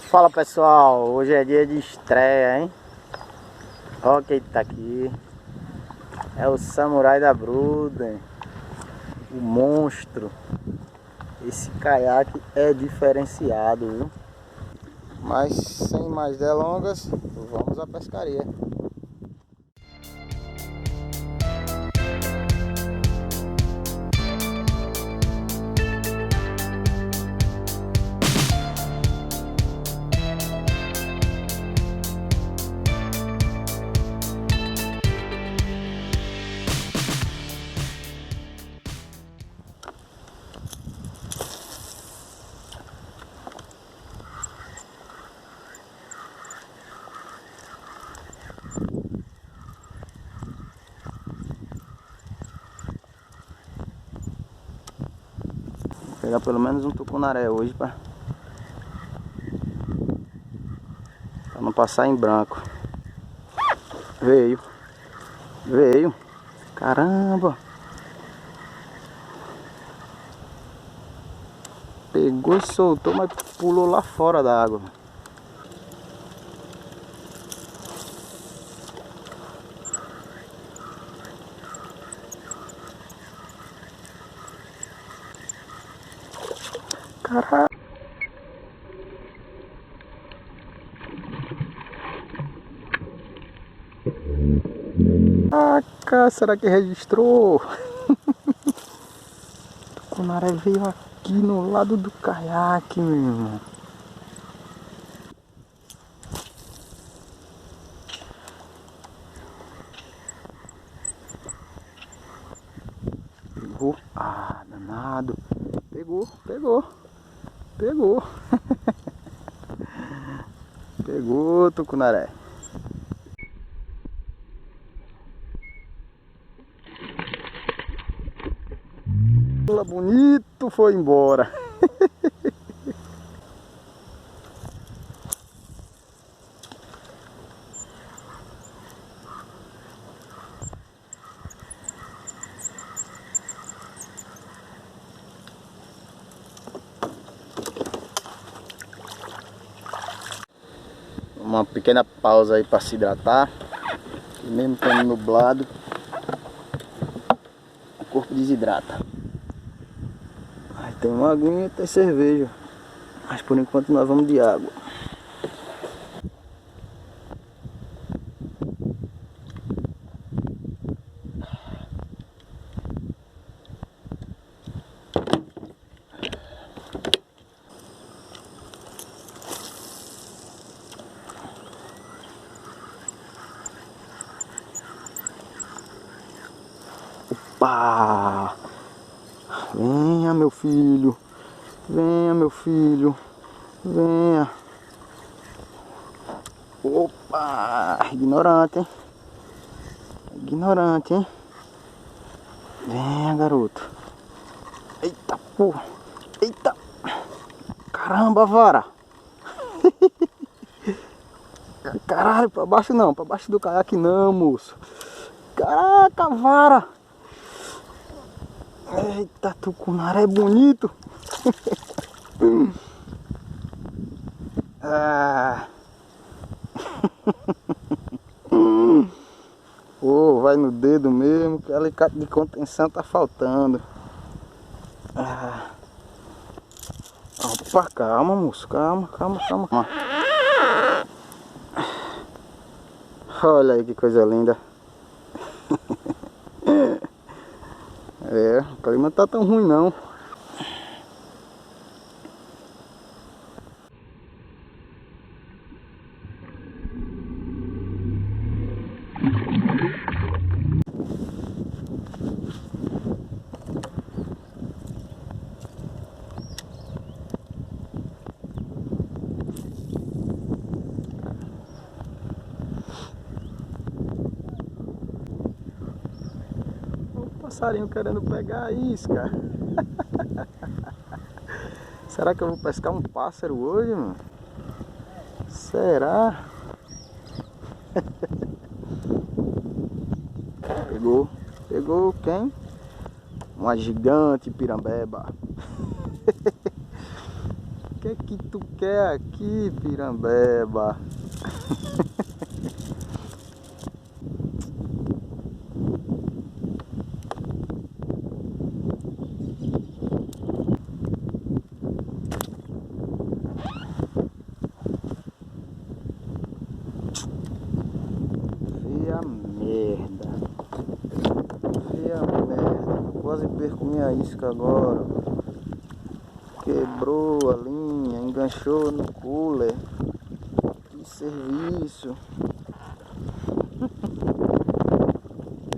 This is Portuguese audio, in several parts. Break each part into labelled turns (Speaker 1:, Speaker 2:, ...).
Speaker 1: Fala pessoal, hoje é dia de estreia, hein? Olha quem tá aqui. É o samurai da Bruden, o monstro. Esse caiaque é diferenciado, viu? Mas sem mais delongas, vamos à pescaria. Vou pegar pelo menos um tucunaré hoje pra não passar em branco. Veio. Caramba. Pegou e soltou, mas pulou lá fora da água. Caralho. Caraca, será que registrou? O tucunaré veio aqui no lado do caiaque, meu irmão. Pegou. Ah, danado. Pegou. Pegou, tucunaré. Pula bonito, foi embora. Uma pequena pausa aí para se hidratar. E mesmo estando nublado, o corpo desidrata. Aí tem uma aguinha e tem cerveja. Mas por enquanto nós vamos de água. Opa! Venha, meu filho. Venha, meu filho. Venha. Opa! Ignorante, hein? Ignorante, hein? Venha, garoto. Eita, porra. Eita. Caramba, vara. Caralho, pra baixo não. Pra baixo do caiaque não, moço. Caraca, vara. Eita, tucunaré bonito. Ah. Oh, vai no dedo mesmo, que alicate de contenção tá faltando. Ah. Opa, calma, moço, calma. Olha aí que coisa linda. É, o clima não tá tão ruim não. Passarinho querendo pegar a isca. Será que eu vou pescar um pássaro hoje, mano? Será? Pegou quem? Uma gigante pirambeba. que é que tu quer aqui, pirambeba? Feia merda. Feia merda. Quase perco minha isca agora. Quebrou a linha, enganchou no cooler. Que serviço.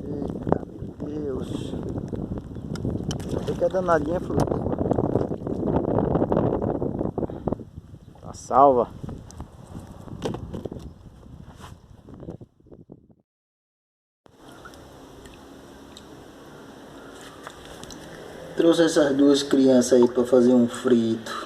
Speaker 1: Eita, meu Deus. Até que a danadinha flutua. Tá salva. Trouxe essas duas crianças aí para fazer um frito.